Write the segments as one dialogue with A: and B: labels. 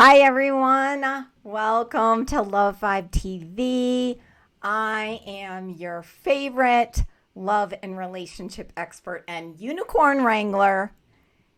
A: Hi, everyone. Welcome to Love Vibe TV. I am your favorite love and relationship expert and unicorn wrangler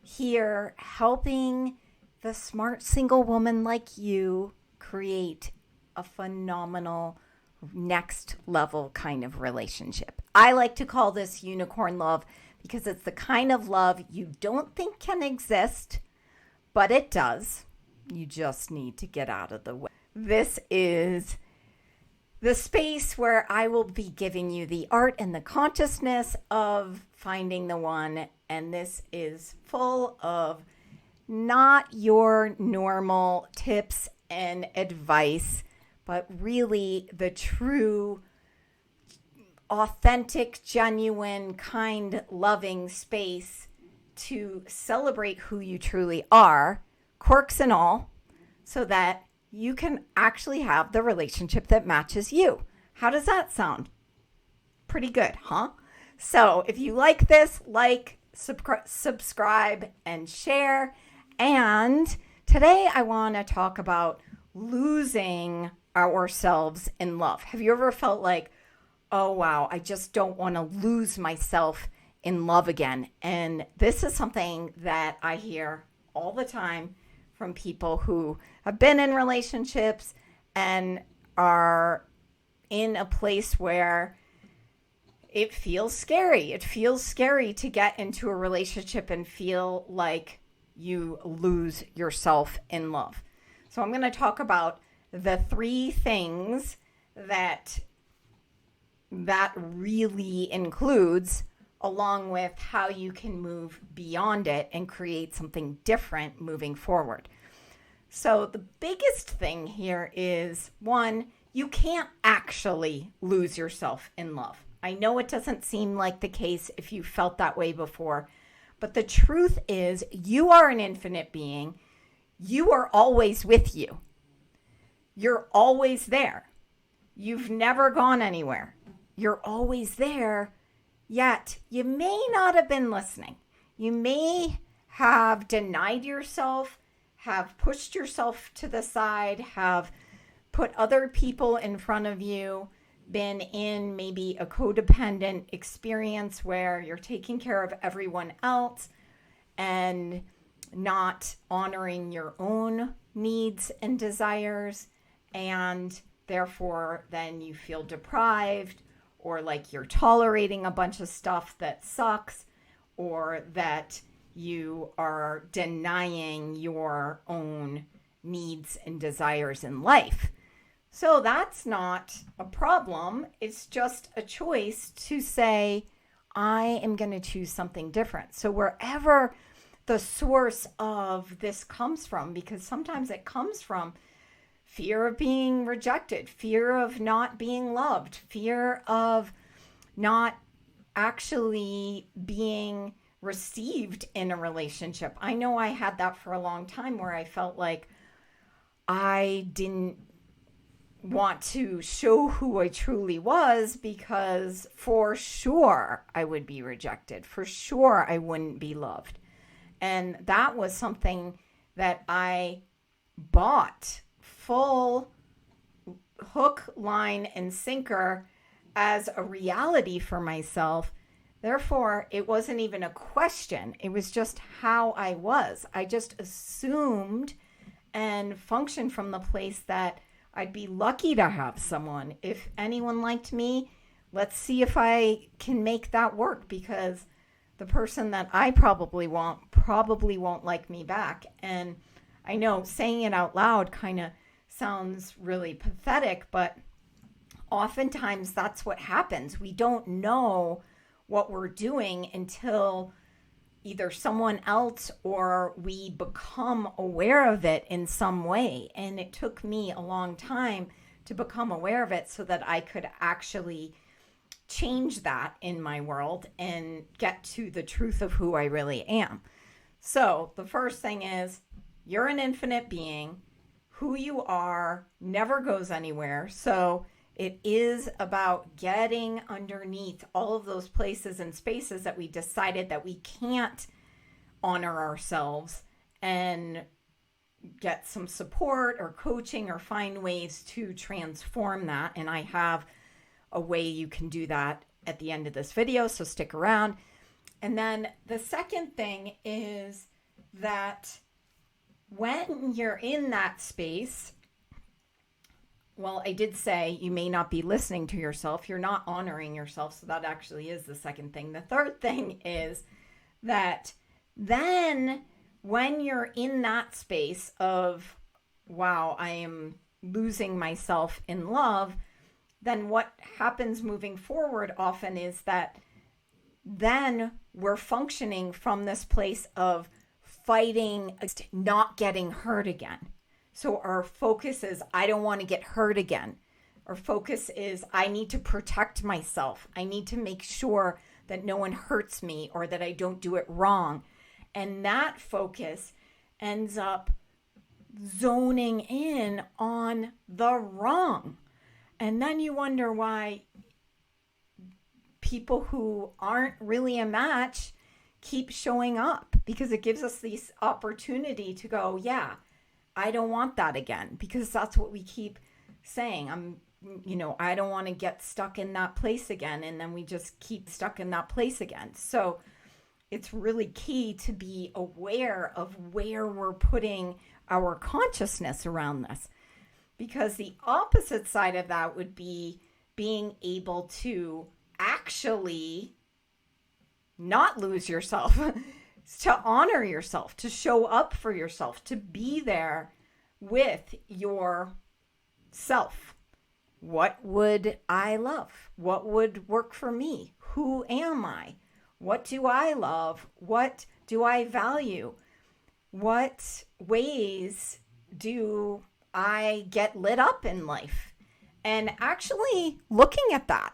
A: here helping the smart single woman like you create a phenomenal next level kind of relationship. I like to call this unicorn love because it's the kind of love you don't think can exist, but it does. You just need to get out of the way. This is the space where I will be giving you the art and the consciousness of finding the one. And this is full of not your normal tips and advice, but really the true, authentic, genuine, kind, loving space to celebrate who you truly are, quirks and all, so that you can actually have the relationship that matches you. How does that sound? Pretty good, huh? So if you like this, subscribe, and share. And today I want to talk about losing ourselves in love. Have you ever felt like, oh, wow, I just don't want to lose myself in love again? And this is something that I hear all the time from people who have been in relationships and are in a place where it feels scary. It feels scary to get into a relationship and feel like you lose yourself in love. So I'm going to talk about the three things that really includes, along with how you can move beyond it and create something different moving forward. So the biggest thing here is, one, you can't actually lose yourself in love. I know it doesn't seem like the case if you felt that way before, but the truth is you are an infinite being. You are always with you. You're always there. You've never gone anywhere. You're always there. Yet, you may not have been listening. You may have denied yourself, have pushed yourself to the side, have put other people in front of you, been in maybe a codependent experience where you're taking care of everyone else and not honoring your own needs and desires. And therefore, then you feel deprived, or like you're tolerating a bunch of stuff that sucks, or that you are denying your own needs and desires in life. So that's not a problem. It's just a choice to say, I am going to choose something different. So wherever the source of this comes from, because sometimes it comes from fear of being rejected, fear of not being loved, fear of not actually being received in a relationship. I know I had that for a long time where I felt like I didn't want to show who I truly was because for sure I would be rejected. For sure I wouldn't be loved. And that was something that I bought full hook, line, and sinker as a reality for myself. Therefore, it wasn't even a question. It was just how I was. I just assumed and functioned from the place that I'd be lucky to have someone. If anyone liked me, let's see if I can make that work, because the person that I probably won't like me back. And I know saying it out loud kind of sounds really pathetic, but oftentimes that's what happens. We don't know what we're doing until either someone else or we become aware of it in some way. And it took me a long time to become aware of it so that I could actually change that in my world and get to the truth of who I really am. So the first thing is, you're an infinite being. Who you are never goes anywhere. So it is about getting underneath all of those places and spaces that we decided that we can't honor ourselves and get some support or coaching or find ways to transform that. And I have a way you can do that at the end of this video, so stick around. And then the second thing is that when you're in that space, well, I did say you may not be listening to yourself. You're not honoring yourself. So that actually is the second thing. The third thing is that then when you're in that space of, wow, I am losing myself in love, then what happens moving forward often is that then we're functioning from this place of fighting, not getting hurt again. So our focus is, I don't want to get hurt again. Our focus is, I need to protect myself. I need to make sure that no one hurts me or that I don't do it wrong. And that focus ends up zoning in on the wrong. And then you wonder why people who aren't really a match keep showing up, because it gives us this opportunity to go, yeah, I don't want that again, because that's what we keep saying. I don't want to get stuck in that place again. And then we just keep stuck in that place again. So it's really key to be aware of where we're putting our consciousness around this, because the opposite side of that would be being able to actually not lose yourself, to honor yourself, to show up for yourself, to be there with yourself. What would I love? What would work for me? Who am I? What do I love? What do I value? What ways do I get lit up in life? And actually looking at that,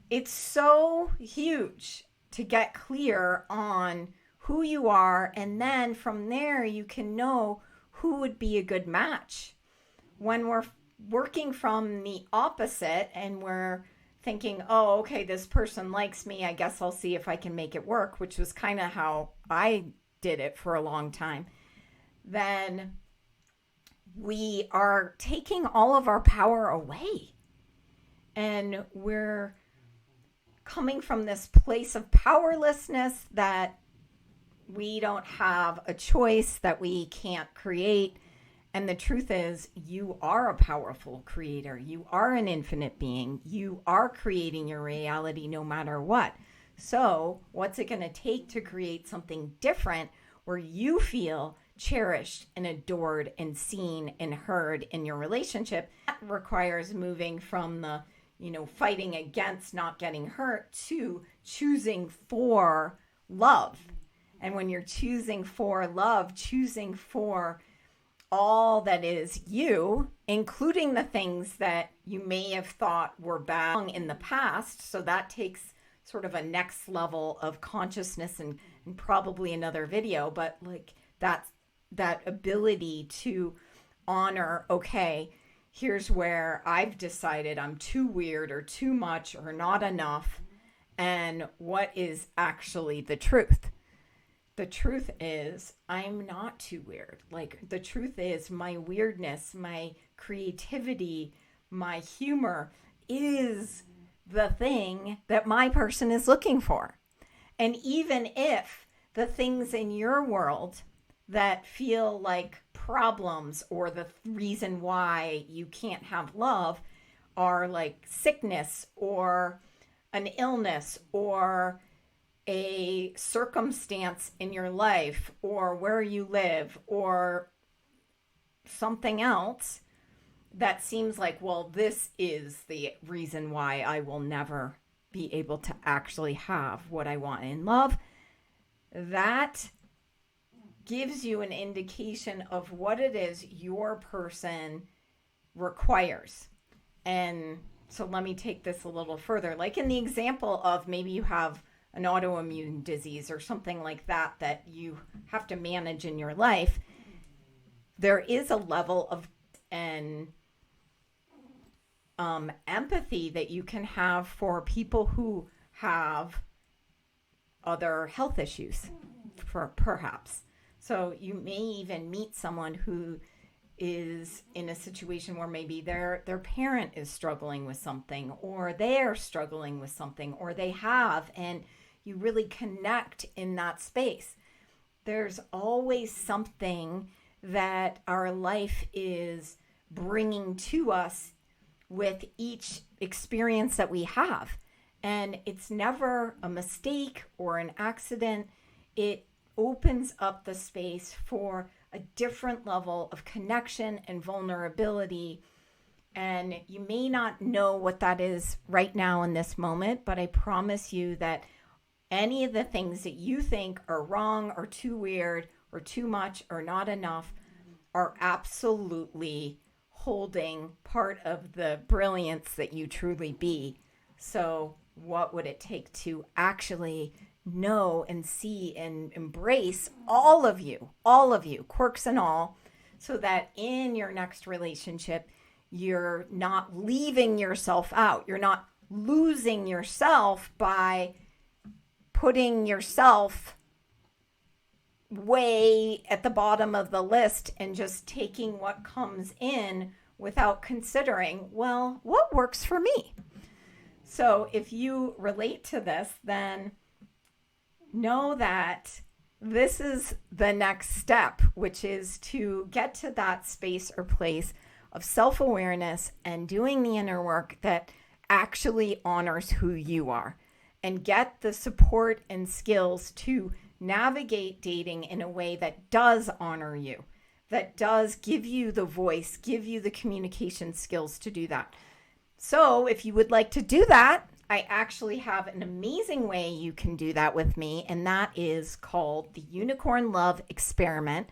A: it's so huge to get clear on who you are. And then from there, you can know who would be a good match. When we're working from the opposite and we're thinking, oh, okay, this person likes me, I guess I'll see if I can make it work, which was kind of how I did it for a long time, then we are taking all of our power away. And we're coming from this place of powerlessness, that we don't have a choice, that we can't create. And the truth is, you are a powerful creator. You are an infinite being. You are creating your reality no matter what. So what's it going to take to create something different where you feel cherished and adored and seen and heard in your relationship? That requires moving from the fighting against not getting hurt to choosing for love. And when you're choosing for love, choosing for all that is you, including the things that you may have thought were bad in the past. So that takes sort of a next level of consciousness and probably another video, but like that ability to honor, okay, here's where I've decided I'm too weird or too much or not enough, and what is actually the truth. The truth is, I'm not too weird. Like, the truth is, my weirdness, my creativity, my humor is the thing that my person is looking for. And even if the things in your world that feel like problems or the reason why you can't have love are like sickness or an illness or a circumstance in your life or where you live or something else that seems like, well, this is the reason why I will never be able to actually have what I want in love, that gives you an indication of what it is your person requires. And so let me take this a little further. Like in the example of maybe you have an autoimmune disease or something like that you have to manage in your life, there is a level of empathy that you can have for people who have other health issues, for perhaps. So you may even meet someone who is in a situation where maybe their parent is struggling with something, or they're struggling with something, or they have, and you really connect in that space. There's always something that our life is bringing to us with each experience that we have. And it's never a mistake or an accident. It opens up the space for a different level of connection and vulnerability. And you may not know what that is right now in this moment, but I promise you that any of the things that you think are wrong or too weird or too much or not enough are absolutely holding part of the brilliance that you truly be. So what would it take to actually know and see and embrace all of you, quirks and all, so that in your next relationship, you're not leaving yourself out. You're not losing yourself by putting yourself way at the bottom of the list and just taking what comes in without considering, well, what works for me? So if you relate to this, then know that this is the next step, which is to get to that space or place of self-awareness and doing the inner work that actually honors who you are, and get the support and skills to navigate dating in a way that does honor you, that does give you the voice, give you the communication skills to do that. So if you would like to do that, I actually have an amazing way you can do that with me, and that is called the Unicorn Love Experiment,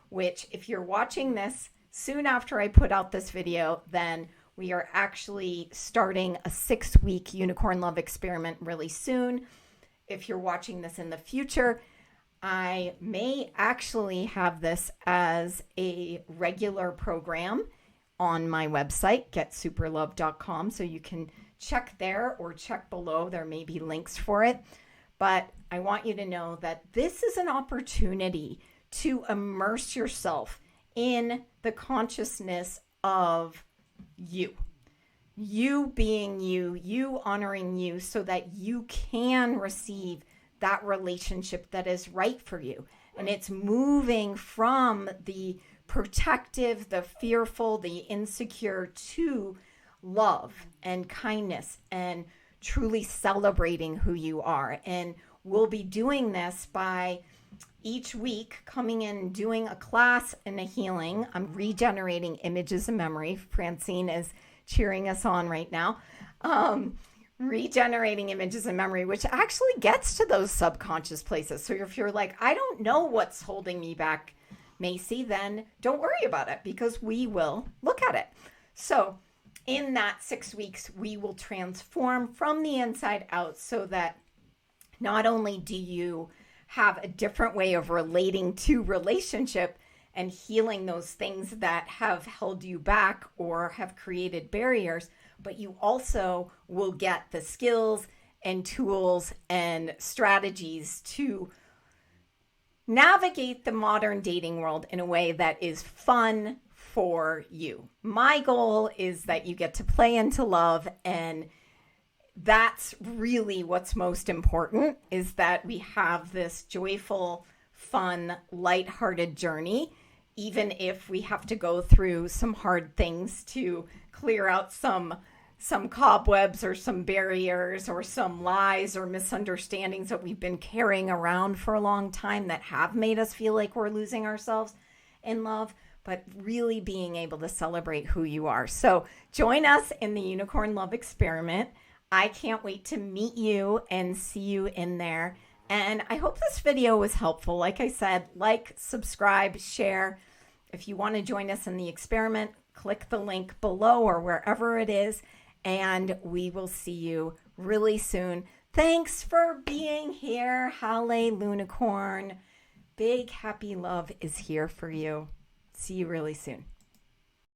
A: which if you're watching this soon after I put out this video, then we are actually starting a 6-week Unicorn Love Experiment really soon. If you're watching this in the future, I may actually have this as a regular program on my website, getsuperloved.com, so you can check there or check below. There may be links for it. But I want you to know that this is an opportunity to immerse yourself in the consciousness of you. You being you, you honoring you, so that you can receive that relationship that is right for you. And it's moving from the protective, the fearful, the insecure to love and kindness and truly celebrating who you are. And we'll be doing this by each week coming in and doing a class and a healing. I'm regenerating images of memory. Francine is cheering us on right now. Regenerating images of memory, which actually gets to those subconscious places. So if you're like, I don't know what's holding me back, Macy, then don't worry about it, because we will look at it. So in that 6 weeks, we will transform from the inside out, so that not only do you have a different way of relating to relationship and healing those things that have held you back or have created barriers, but you also will get the skills and tools and strategies to navigate the modern dating world in a way that is fun for you. My goal is that you get to play into love, and that's really what's most important, is that we have this joyful, fun, lighthearted journey, even if we have to go through some hard things to clear out some cobwebs or some barriers or some lies or misunderstandings that we've been carrying around for a long time that have made us feel like we're losing ourselves in love, but really being able to celebrate who you are. So join us in the Unicorn Love Experiment. I can't wait to meet you and see you in there. And I hope this video was helpful. Like I said, like, subscribe, share. If you want to join us in the experiment, click the link below or wherever it is, and we will see you really soon. Thanks for being here. Hallelujah. Big happy love is here for you. See you really soon.